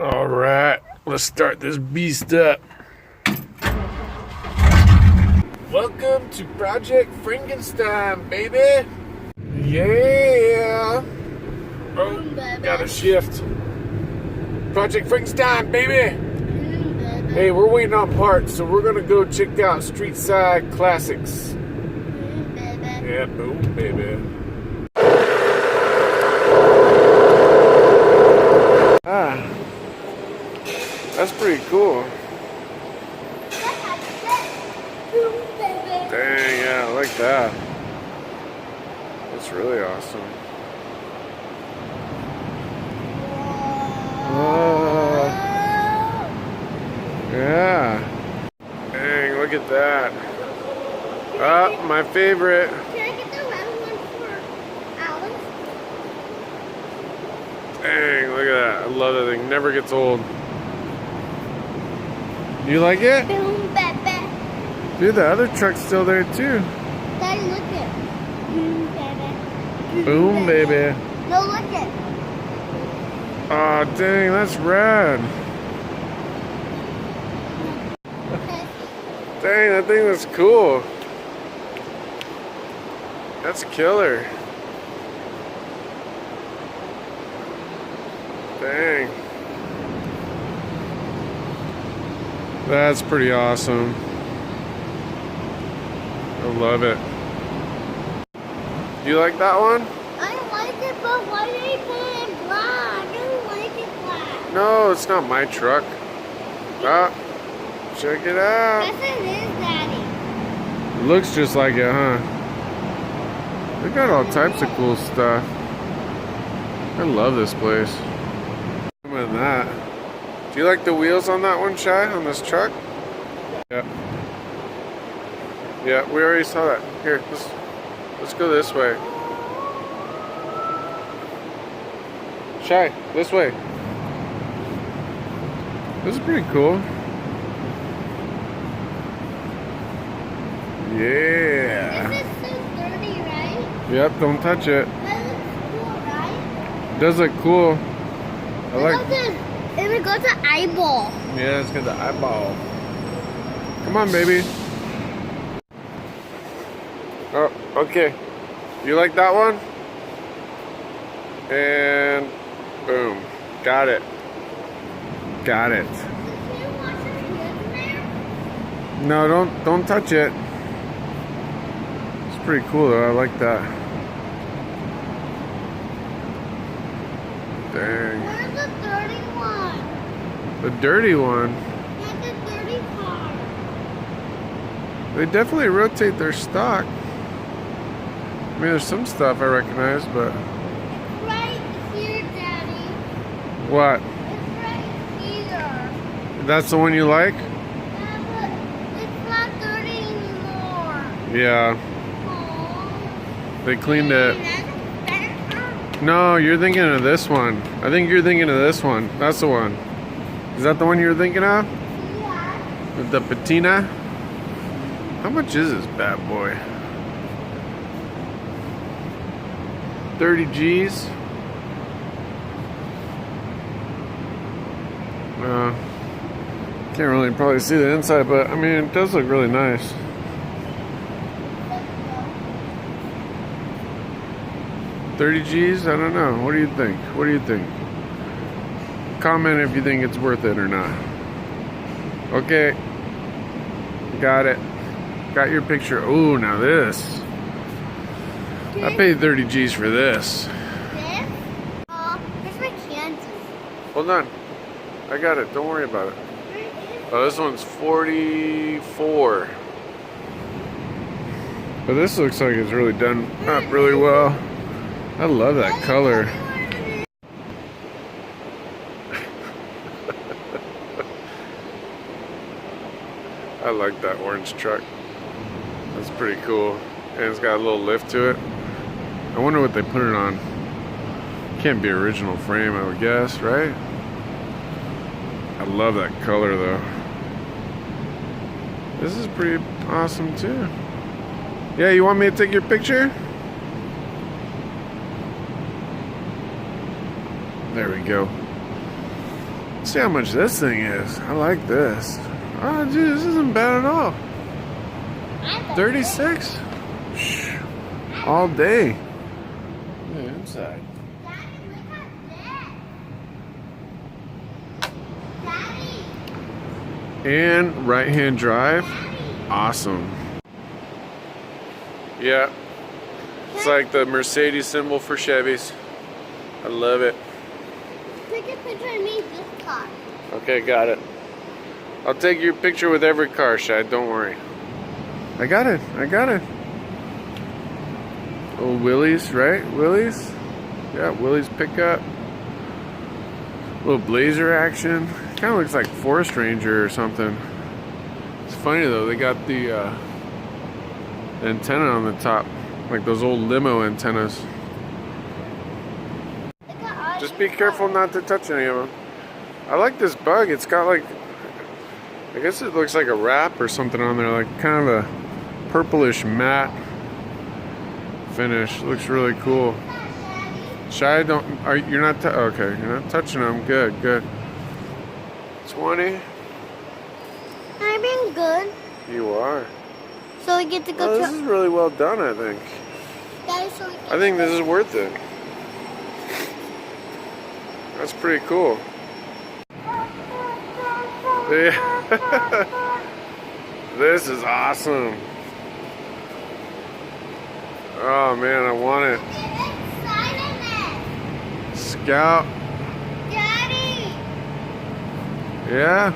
All right, let's start this beast up. Welcome to Project Frankenstein, baby. Yeah. Oh, gotta shift. Project Frankenstein, baby. Hey, we're waiting on parts, so we're gonna go check out Street Side Classics. Yeah, boom, baby. That's pretty cool. Dang, yeah, I like that. That's really awesome. Oh, yeah. Dang, look at that. Ah, my favorite. Can I get the red one for Alice? Dang, look at that. I love that thing. Never gets old. You like it? Boom, baby. Dude, the other truck's still there too. Daddy, look it. Boom, baby. Boom, baby. No, look it. Oh, dang, that's rad. Dang, that thing was cool. That's killer. Dang. That's pretty awesome. I love it. You like that one? I like it, but why did they put it in black? I don't like it black. No, it's not my truck. Ah, check it out. Yes, it is, Daddy. It looks just like it, huh? They got all types of cool stuff. I love this place. More than that. Do you like the wheels on that one, Shy? On this truck? Yeah. Yeah, we already saw that. Here, let's go this way. Shy, this way. This is pretty cool. Yeah. This is so dirty, right? Yep, don't touch it. That looks cool, right? It does look cool. I like. It would go to eyeball. Yeah, it's got the eyeball. Come on, baby. Oh, okay. You like that one? And boom. Got it. Got it. Can you wash your hands in there? No, don't touch it. It's pretty cool though. I like that. Dang. Where's the dirty one? The dirty one. Not the dirty car. They definitely rotate their stock. I mean, there's some stuff I recognize, but Right here, Daddy. what? It's right here. That's the one you like? Yeah, but it's not dirty anymore. Yeah, Aww. they cleaned it. That's better. No, you're thinking of this one. I think you're thinking of this one. That's the one. Is that the one you're thinking of? Yeah. With the patina? How much is this bad boy? 30 G's? Can't really probably see the inside, but I mean, it does look really nice. $30 G's? I don't know. What do you think? What do you think? Comment if you think it's worth it or not. Okay. Got it. Got your picture. Oh, now this. I paid 30 G's for this. This? Here's my Kansas. Hold on. I got it. Don't worry about it. Oh, this one's 44. But this looks like it's really done up really well. I love that color. I like that orange truck. That's pretty cool. And it's got a little lift to it. I wonder what they put it on. Can't be original frame, I would guess, right? I love that color though. This is pretty awesome too. Yeah, you want me to take your picture? There we go. See how much this thing is. I like this. Oh, dude, this isn't bad at all. 36? Shh. All day. The inside. Daddy, look at this. Daddy. And right-hand drive. Daddy. Awesome. Yeah. It's like the Mercedes symbol for Chevys. I love it. Take a picture of me, this car. Okay, got it. I'll take your picture with every car, Shad. Don't worry. I got it. I got it. Oh, Willie's, right? Willie's? Yeah, Willie's pickup. Little Blazer action. Kind of looks like Forest Ranger or something. It's funny though, they got the antenna on the top. Like those old limo antennas. Just be careful not to touch any of them. I like this bug. It's got like, I guess it looks like a wrap or something on there. Like kind of a purplish matte finish. Looks really cool. Shy, you're not, okay, you're not touching them. Good, good. 20. I'm being good. You are. So we get to go This is really well done, I think. Daddy, so we get I think this is worth it. That's pretty cool. Yeah. This is awesome. Oh man, I want it. Scout. Daddy, Yeah.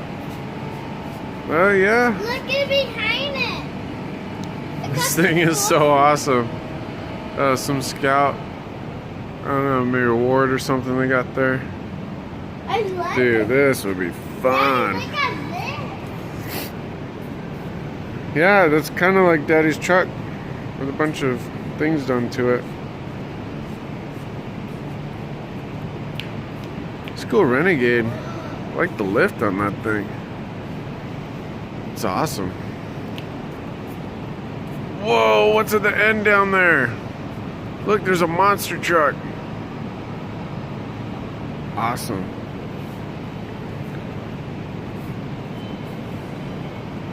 Oh yeah. look at behind it. This thing is so awesome. Some Scout. I don't know, maybe a ward or something they got there. I like Dude, it. this would be fun. Daddy, look at this. Yeah, that's kind of like Daddy's truck with a bunch of things done to it. It's a cool Renegade. I like the lift on that thing. It's awesome. Whoa, what's at the end down there? Look, there's a monster truck. Awesome.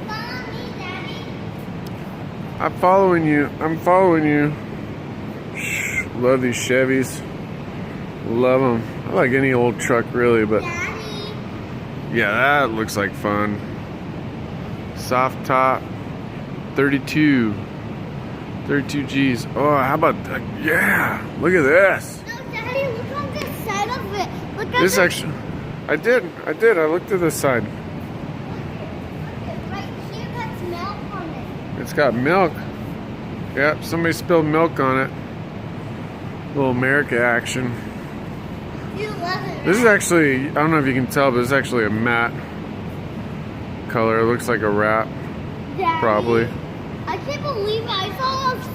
Follow me, Daddy. I'm following you. I'm following you. Shh, love these Chevys. Love them. I like any old truck really, but Daddy. yeah, that looks like fun. Soft top. 32 G's. Oh, how about that? Yeah, look at this. No, Daddy, look on this side of it. Look at This the- actually, I did. I looked at this side. Look, right here, that's milk on it. It's got milk. Yep, somebody spilled milk on it. Little America action. You love it. This is actually, I don't know if you can tell, but it's actually a matte color. It looks like a wrap, Daddy, probably. I can't believe I saw us.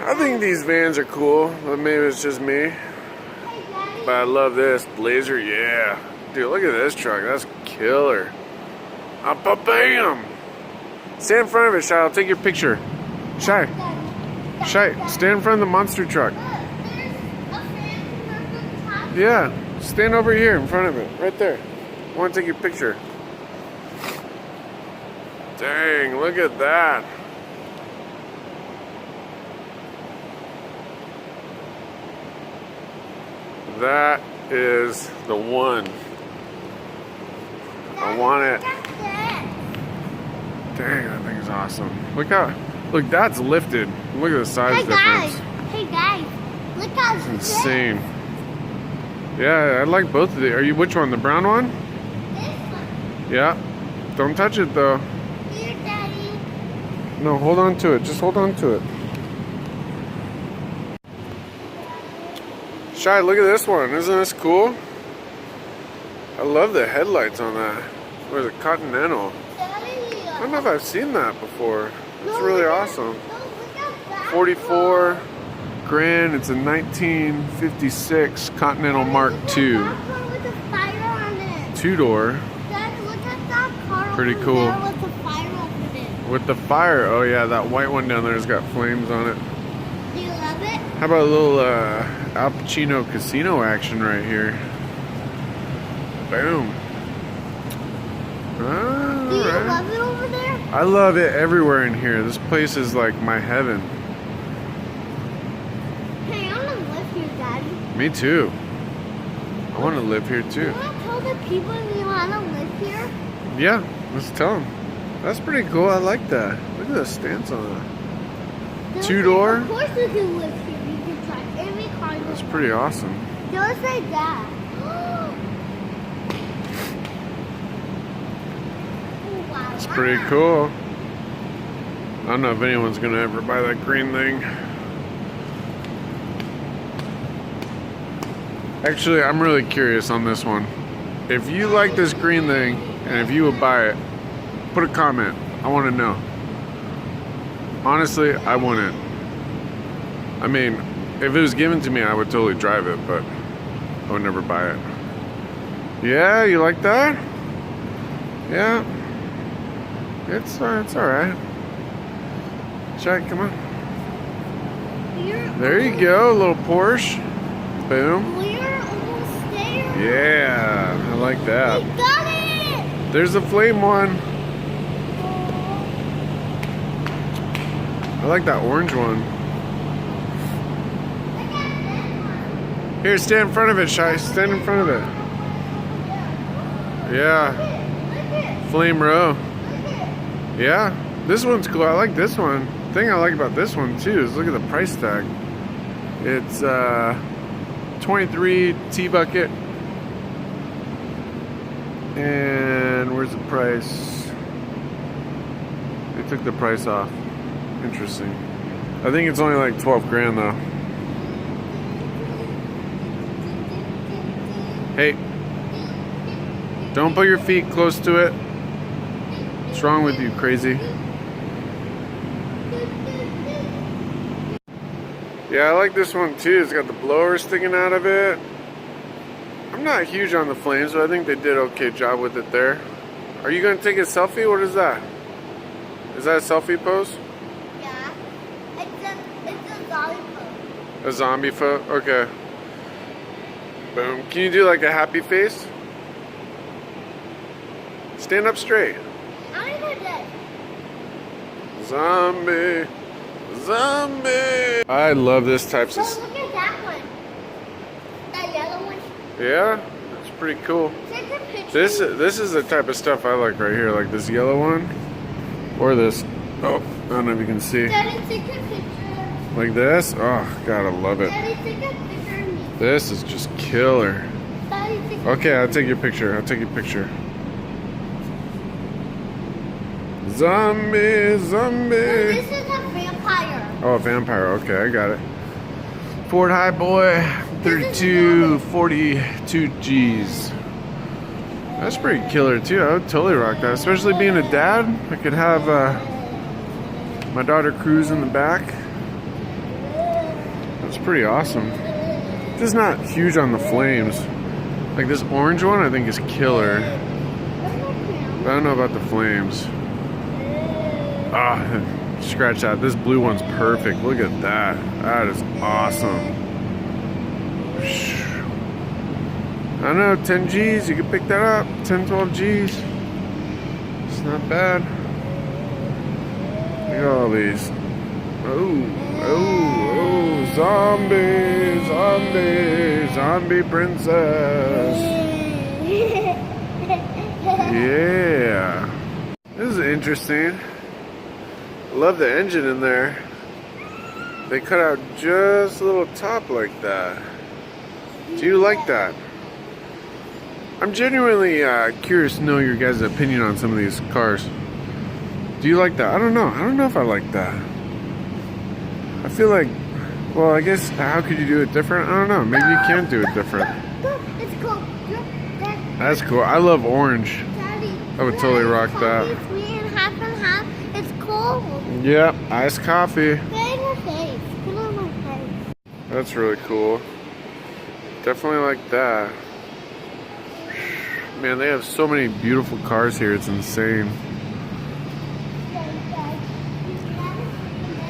I think these vans are cool, but maybe it's just me. Hey, Daddy. But I love this Blazer, yeah. Dude, look at this truck. That's killer. Bam! Stand in front of it, Shy. I'll take your picture. Shy, Daddy. Shy, stand in front of the monster truck. Look, there's a fan on the top. Yeah, stand over here in front of it, right there. I want to take your picture. Dang, look at that. That is the one. I want it. Look at Dang, that thing's awesome. Look look, that's lifted. Look at the this. size Hey guys, difference. hey guys, look how It's insane. Yeah, I like both of the. Which one? The brown one? This one. Yeah. Don't touch it though. Here, Daddy. No, hold on to it. Just hold on to it. Shy, look at this one. Isn't this cool? I love the headlights on that. What is it? Continental. Daddy. I don't know if I've seen that before. It's No, really look at- awesome. No, look at that 44 grand. It's a 1956 Continental one. Mark Look at II. that car with the fire on it. Two-door Dad, look at that car Pretty over cool. there with the fire over it. with the fire. Oh yeah, that white one down there's got flames on it. Do you love it? How about a little Al Pacino casino action right here? Boom. Do you Alright. love it over there? I love it everywhere in here. This place is like my heaven. Hey, I want to live here, Daddy. Me too. I want to live here too. You want to tell the people you want to live here? Yeah, let's tell them. That's pretty cool. I like that. Look at the stance on it. They'll Two-door? say, of course you can live here. You can drive every car. That's pretty awesome. They'll say that. Wow. It's pretty cool. I don't know if anyone's gonna ever buy that green thing. Actually, I'm really curious on this one. If you like this green thing and if you would buy it, put a comment. I want to know. Honestly, I wouldn't. I mean, if it was given to me, I would totally drive it, but I would never buy it. Yeah, you like that? Yeah. It's alright. Check, come on. There you go, little Porsche. Boom. We're almost there. Yeah, I like that. We got it. There's a flame one. I like that orange one. Here, stand in front of it, Shai. Stand in front of it. Yeah. Flame row. Yeah. This one's cool. I like this one. The thing I like about this one too is look at the price tag. It's 23 T-bucket. And where's the price? They took the price off. Interesting. I think it's only like 12 grand though. Hey, don't put your feet close to it. What's wrong with you, crazy? Yeah, I like this one too. It's got the blower sticking out of it. I'm not huge on the flames, but I think they did an okay job with it there. Are you gonna take a selfie? What is that? Is that a selfie pose? Yeah. It's a zombie pose. A zombie photo? Okay. Boom. Can you do like a happy face? Stand up straight. I don't know that. Zombie. Zombie. I love this type So of... look at that one. That yellow one. Yeah, that's pretty cool. Take a picture. This is the type of stuff I like right here, like this yellow one. Or this. Oh, I don't know if you can see. Daddy, take a picture. Like this? Oh, God, I love it. Daddy, take a picture of me. This is just killer. Daddy, take a Okay, I'll take your picture. I'll take your picture. Zombie, zombie. This is a vampire. Oh, a vampire. Okay, I got it. Ford High Boy, 32, 42 G's. That's pretty killer too. I would totally rock that. Especially being a dad. I could have my daughter cruise in the back. That's pretty awesome. Just not huge on the flames. Like this orange one I think is killer. But I don't know about the flames. Ah, scratch that. This blue one's perfect. Look at that. That is awesome. I don't know, 10 G's, you can pick that up. 10, 12 G's. It's not bad. Look at all these. Oh, zombie, zombie, zombie princess. Yeah. This is interesting. Love the engine in there. They cut out just a little top like that. Do you like that? I'm genuinely curious to know your guys' opinion on some of these cars. Do you like that? I don't know. I don't know if I like that. I feel like, well, I guess, how could you do it different? I don't know. Maybe you can do it different. It's cool. That's cool. I love orange. Daddy, I would totally rock that. It's me and half and half. It's cool. Yep, iced coffee. Put it in your face. Put it on my face. That's really cool. Definitely like that. Man, they have so many beautiful cars here. It's insane.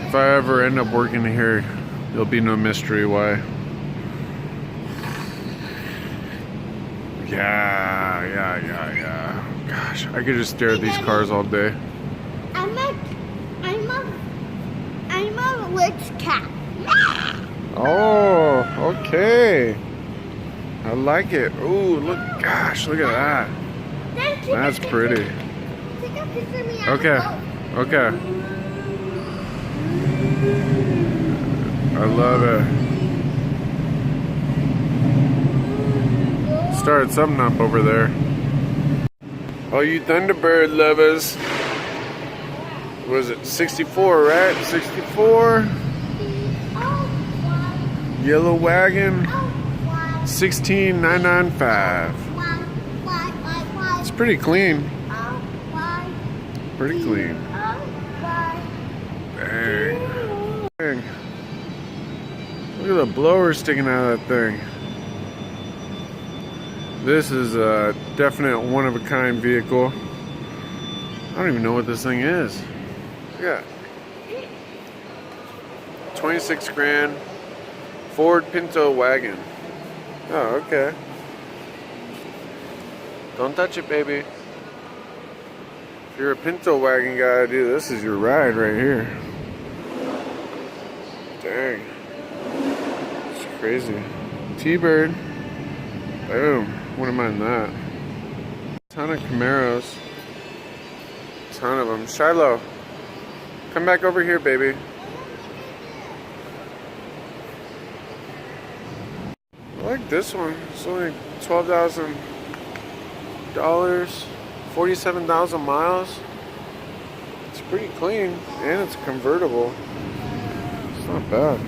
If I ever end up working here, there'll be no mystery why. Yeah. Yeah. Gosh, I could just stare at these cars all day. I'm a rich cat. Oh, okay. I like it. Ooh, look, gosh, look at that. That's pretty. Take a picture of me. Okay. Okay. I love it. Started something up over there. Oh, you Thunderbird lovers. Was it 64, right? 64. Yellow wagon. 16995. It's pretty clean. Pretty clean. Dang. Dang. Look at the blower sticking out of that thing. This is a definite one-of-a-kind vehicle. I don't even know what this thing is. Yeah. 26 grand. Ford Pinto wagon. Oh, okay. Don't touch it, baby. If you're a Pinto wagon guy, dude, this is your ride right here. Dang. It's crazy. T-Bird. Boom. Wouldn't mind that. Ton of Camaros. Ton of them. Shiloh. Come back over here, baby. I like this one. It's only $12,000. 47,000 miles. It's pretty clean. And it's convertible. It's not bad.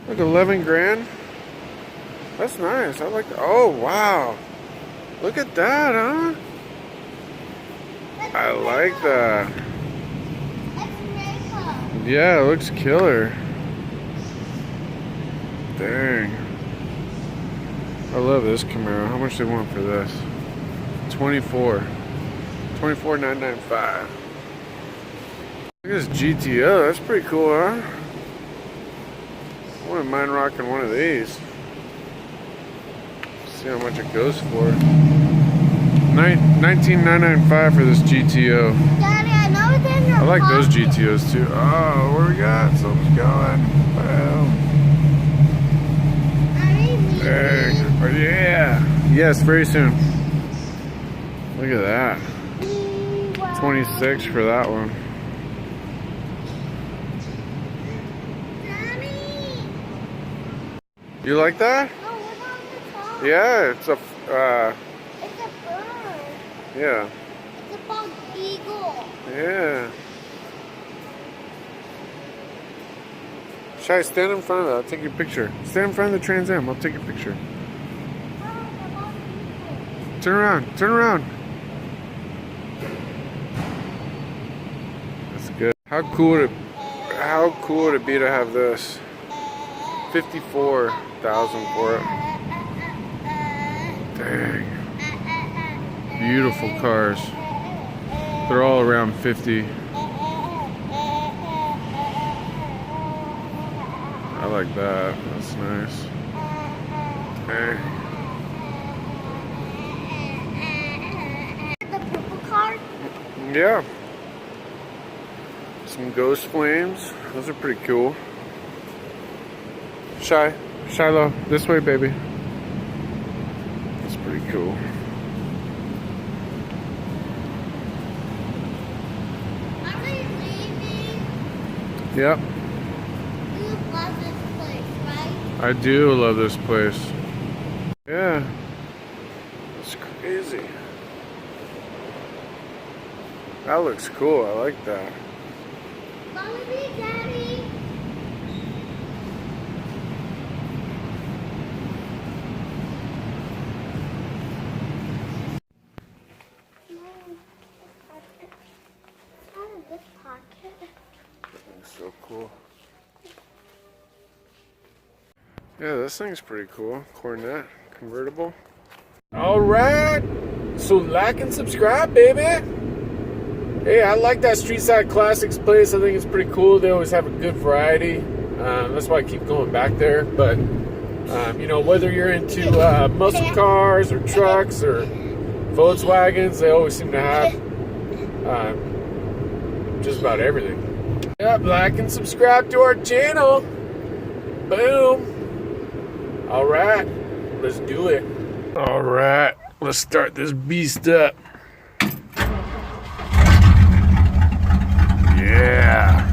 Like 11 grand. That's nice. I like that. Oh, wow. Look at that, huh? I like that. Yeah, it looks killer. Dang. I love this Camaro. How much do they want for this? 24,995. Look at this GTO. That's pretty cool, huh? I wouldn't mind rocking one of these. See how much it goes for. 19,995 for this GTO. Daddy, I know it's in your I like those pocket. GTOs too. Oh, what do we got? Something's going. Wow. Dang. Oh, yeah. Yes, very soon. Look at that. 26 for that one. Daddy. You like that? Oh, what's on the top? Yeah, it's a It's a bird. yeah. It's a bald eagle. Yeah. Shai, stand in front of it. I'll take your picture. Stand in front of the Trans Am. I'll take your picture. Turn around. Turn around. That's good. How cool would it be to have this? 54,000 for it. Dang. Beautiful cars. They're all around 50. I like that. That's nice. Hey. The purple car. Yeah. Some ghost flames. Those are pretty cool. Shiloh, this way, baby. That's pretty cool. Are we leaving? Yep. You love this place, right? I do love this place. Yeah. It's crazy. That looks cool. I like that. Follow me, Daddy. Out of this pocket. That's so cool. Yeah, this thing's pretty cool. Cornet, convertible. Alright! So like and subscribe, baby! Hey, I like that Street Side Classics place. I think it's pretty cool. They always have a good variety. That's why I keep going back there. But You know, whether you're into muscle cars or trucks or Volkswagens, they always seem to have just about everything. Yep, like and subscribe to our channel. Boom. All right, let's do it. All right, let's start this beast up. Yeah.